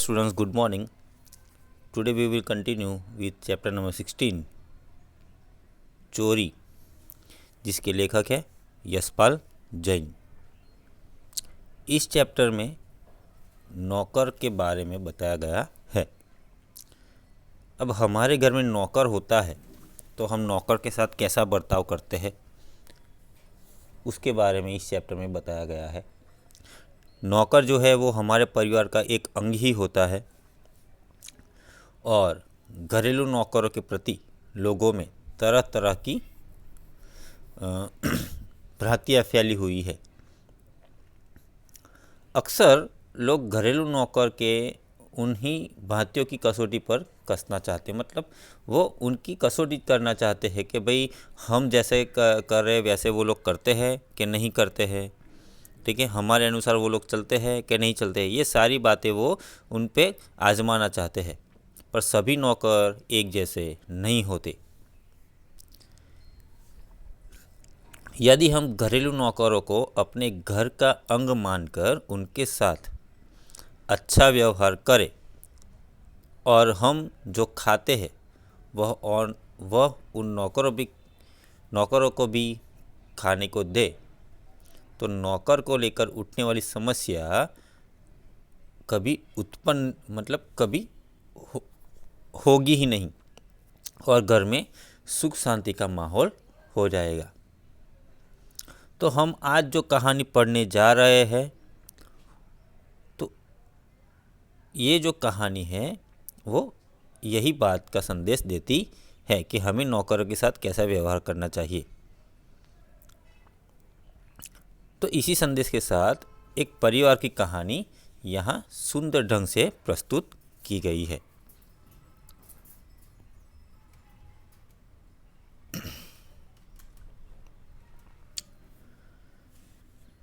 students, good morning. Today we will continue with chapter number 16 चोरी, जिसके लेखक है यशपाल जैन। इस चैप्टर में नौकर के बारे में बताया गया है। अब हमारे घर में नौकर होता है तो हम नौकर के साथ कैसा बर्ताव करते हैं उसके बारे में इस चैप्टर में बताया गया है। नौकर जो है वो हमारे परिवार का एक अंग ही होता है और घरेलू नौकरों के प्रति लोगों में तरह तरह की भ्रांतियाँ फैली हुई है। अक्सर लोग घरेलू नौकर के उन्हीं भ्रांतियों की कसौटी पर कसना चाहते हैं, मतलब वो उनकी कसौटी करना चाहते हैं कि भाई हम जैसे कर रहे वैसे वो लोग करते हैं कि नहीं करते हैं, ठीक है, हमारे अनुसार वो लोग चलते हैं कि नहीं चलते हैं। ये सारी बातें वो उन पे आजमाना चाहते हैं, पर सभी नौकर एक जैसे नहीं होते। यदि हम घरेलू नौकरों को अपने घर का अंग मानकर उनके साथ अच्छा व्यवहार करें और हम जो खाते हैं वह उन नौकरों को भी खाने को दे, तो नौकर को लेकर उठने वाली समस्या कभी होगी ही नहीं और घर में सुख शांति का माहौल हो जाएगा। तो हम आज जो कहानी पढ़ने जा रहे हैं, तो ये जो कहानी है वो यही बात का संदेश देती है कि हमें नौकरों के साथ कैसा व्यवहार करना चाहिए। तो इसी संदेश के साथ एक परिवार की कहानी यहाँ सुंदर ढंग से प्रस्तुत की गई है।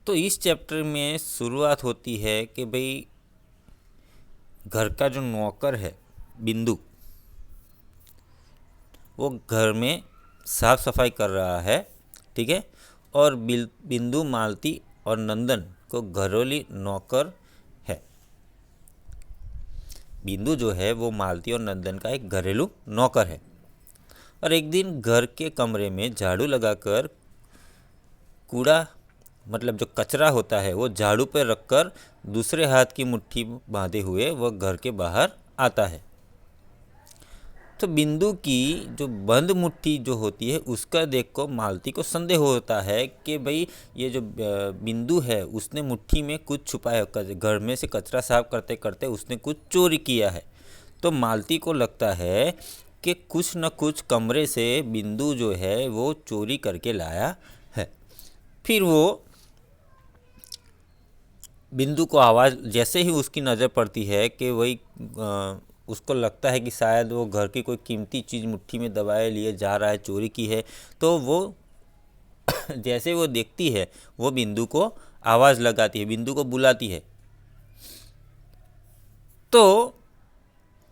तो इस चैप्टर में शुरुआत होती है कि भाई घर का जो नौकर है बिंदु, वो घर में साफ सफाई कर रहा है, ठीक है, और बिंदु, मालती और नंदन को घरेलू नौकर है। बिंदु जो है वो मालती और नंदन का एक घरेलू नौकर है और एक दिन घर के कमरे में झाड़ू लगाकर कूड़ा मतलब जो कचरा होता है वो झाड़ू पर रखकर दूसरे हाथ की मुट्ठी बांधे हुए वह घर के बाहर आता है। तो बिंदु की जो बंद मुट्ठी जो होती है उसका देख को मालती को संदेह होता है कि भाई ये जो बिंदु है उसने मुट्ठी में कुछ छुपाया, घर में से कचरा साफ करते करते उसने कुछ चोरी किया है। तो मालती को लगता है कि कुछ न कुछ कमरे से बिंदु जो है वो चोरी करके लाया है। फिर वो बिंदु को आवाज़ जैसे ही उसकी नज़र पड़ती है कि वही उसको लगता है कि शायद वो घर की कोई कीमती चीज़ मुट्ठी में दबाए लिए जा रहा है, चोरी की है, तो वो जैसे वो देखती है वो बिंदु को आवाज़ लगाती है, बिंदु को बुलाती है। तो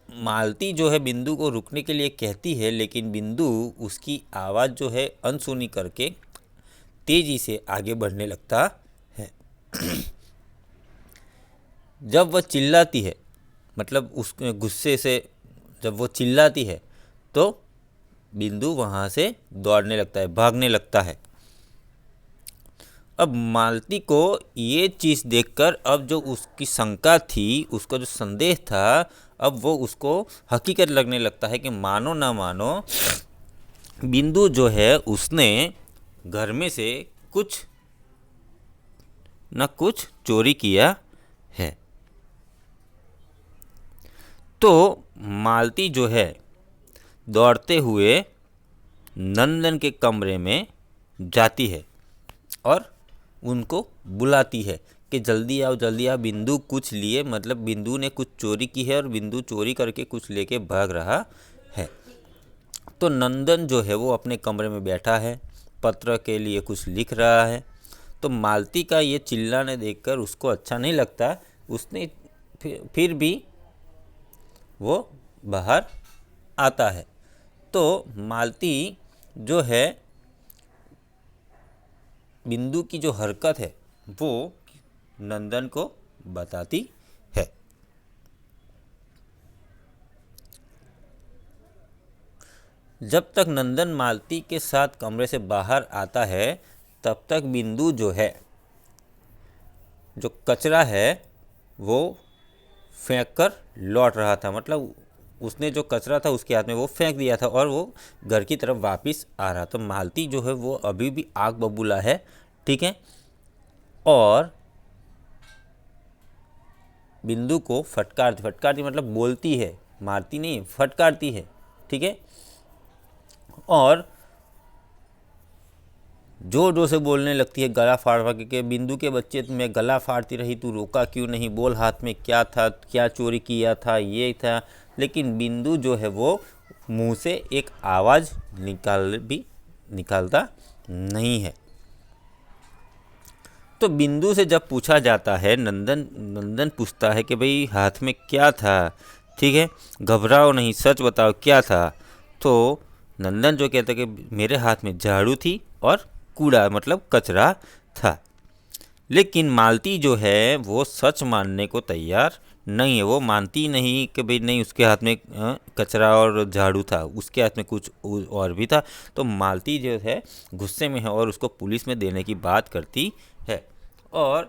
मालती जो है बिंदु को रुकने के लिए कहती है, लेकिन बिंदु उसकी आवाज़ जो है अनसुनी करके तेज़ी से आगे बढ़ने लगता है। जब वह चिल्लाती है, मतलब उस गुस्से से जब वो चिल्लाती है तो बिंदु वहाँ से दौड़ने लगता है, भागने लगता है। अब मालती को ये चीज़ देखकर अब जो उसकी शंका थी, उसका जो संदेह था, अब वो उसको हकीकत लगने लगता है कि मानो ना मानो बिंदु जो है उसने घर में से कुछ न कुछ चोरी किया है। तो मालती जो है दौड़ते हुए नंदन के कमरे में जाती है और उनको बुलाती है कि जल्दी आओ जल्दी आओ, बिंदु कुछ लिए, मतलब बिंदु ने कुछ चोरी की है और बिंदु चोरी करके कुछ लेके भाग रहा है। तो नंदन जो है वो अपने कमरे में बैठा है, पत्र के लिए कुछ लिख रहा है। तो मालती का ये चिल्लाने देखकर उसको अच्छा नहीं लगता, उसने फिर भी वो बाहर आता है। तो मालती जो है बिंदु की जो हरकत है वो नंदन को बताती है। जब तक नंदन मालती के साथ कमरे से बाहर आता है तब तक बिंदु जो है, जो कचरा है वो फेंक कर लौट रहा था। मतलब उसने जो कचरा था उसके हाथ में वो फेंक दिया था और वो घर की तरफ वापस आ रहा। तो मालती जो है वो अभी भी आग बबूला है, ठीक है, और बिंदु को फटकारती मतलब बोलती है, मारती नहीं, फटकारती है, ठीक है, और जोर जोर से बोलने लगती है, गला फाड़ फाड़ के, बिंदु के बच्चे तुम्हें गला फाड़ती रही, तू रोका क्यों नहीं, बोल हाथ में क्या था, क्या चोरी किया था, ये था। लेकिन बिंदु जो है वो मुंह से एक आवाज़ निकालता नहीं है। तो बिंदु से जब पूछा जाता है, नंदन पूछता है कि भाई हाथ में क्या था, ठीक है, घबराओ नहीं, सच बताओ क्या था। तो नंदन जो कहता है कि मेरे हाथ में झाड़ू थी और कूड़ा मतलब कचरा था। लेकिन मालती जो है वो सच मानने को तैयार नहीं है। वो मानती नहीं कि भाई नहीं, उसके हाथ में कचरा और झाड़ू था, उसके हाथ में कुछ और भी था। तो मालती जो है गुस्से में है और उसको पुलिस में देने की बात करती है और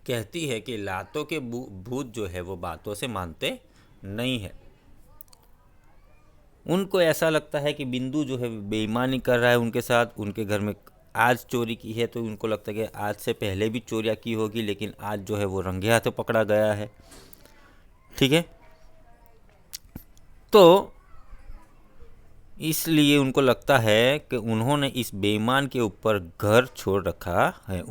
कहती है कि लातों के भूत जो है वो बातों से मानते नहीं है। उनको ऐसा लगता है कि बिंदु जो है बेईमानी कर रहा है उनके साथ। उनके घर में आज चोरी की है तो उनको लगता है कि आज से पहले भी चोरियां की होगी, लेकिन आज जो है वो रंगे हाथों पकड़ा गया है, ठीक है। तो इसलिए उनको लगता है कि उन्होंने इस बेईमान के ऊपर घर छोड़ रखा है।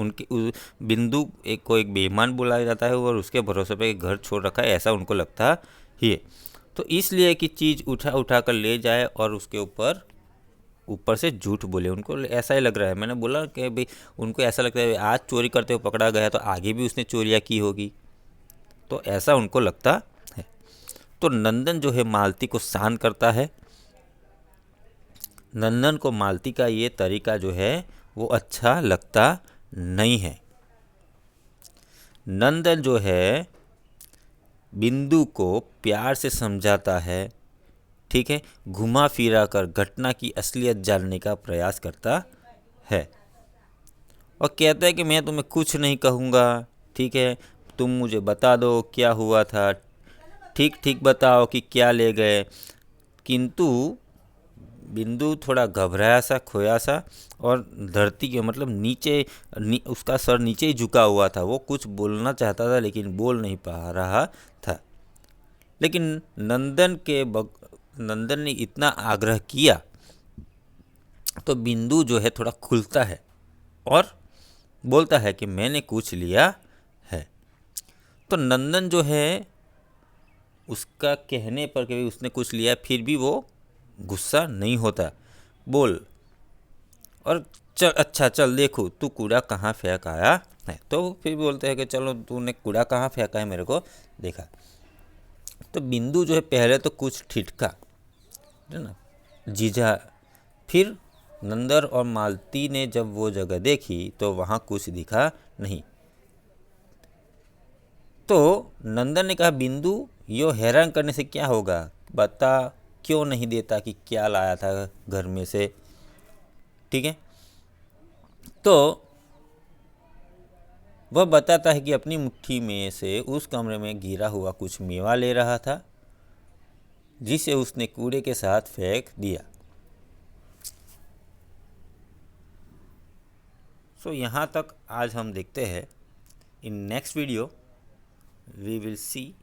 बिंदु को एक बेईमान बुलाया जाता है और उसके भरोसे पे घर छोड़ रखा है, ऐसा उनको लगता ही है। तो इसलिए कि चीज़ उठा कर ले जाए और उसके ऊपर से झूठ बोले। उनको ऐसा ही लग रहा है, मैंने बोला कि भाई उनको ऐसा लगता है आज चोरी करते हुए पकड़ा गया तो आगे भी उसने चोरियाँ की होगी, तो ऐसा उनको लगता है। तो नंदन जो है मालती को शांत करता है। नंदन को मालती का ये तरीका जो है वो अच्छा लगता नहीं है। नंदन जो है बिंदु को प्यार से समझाता है, ठीक है, घुमा फिरा कर घटना की असलियत जानने का प्रयास करता है और कहता है कि मैं तुम्हें कुछ नहीं कहूँगा, ठीक है, तुम मुझे बता दो क्या हुआ था, ठीक ठीक बताओ कि क्या ले गए। किंतु बिंदु थोड़ा घबराया सा, खोया सा और धरती के मतलब उसका सर नीचे ही झुका हुआ था। वो कुछ बोलना चाहता था लेकिन बोल नहीं पा रहा था। लेकिन नंदन ने इतना आग्रह किया तो बिंदु जो है थोड़ा खुलता है और बोलता है कि मैंने कुछ लिया है। तो नंदन जो है उसका कहने पर कि उसने कुछ लिया फिर भी वो गुस्सा नहीं होता, बोल और चल, अच्छा चल देखो तू कूड़ा कहाँ फेंक आया है। तो फिर बोलते हैं कि चलो तूने कूड़ा कहाँ फेंका है मेरे को देखा। तो बिंदु जो है पहले तो कुछ ठिठका, है ना, जीजा। फिर नंदन और मालती ने जब वो जगह देखी तो वहाँ कुछ दिखा नहीं। तो नंदन ने कहा बिंदु यो हैरान करने से क्या होगा, बता क्यों नहीं देता कि क्या लाया था घर में से, ठीक है। तो वह बताता है कि अपनी मुट्ठी में से उस कमरे में गिरा हुआ कुछ मेवा ले रहा था जिसे उसने कूड़े के साथ फेंक दिया। सो यहाँ तक आज हम देखते हैं। In next video we will see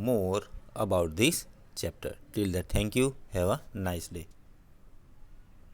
more about this chapter. Till that, thank you. Have a nice day.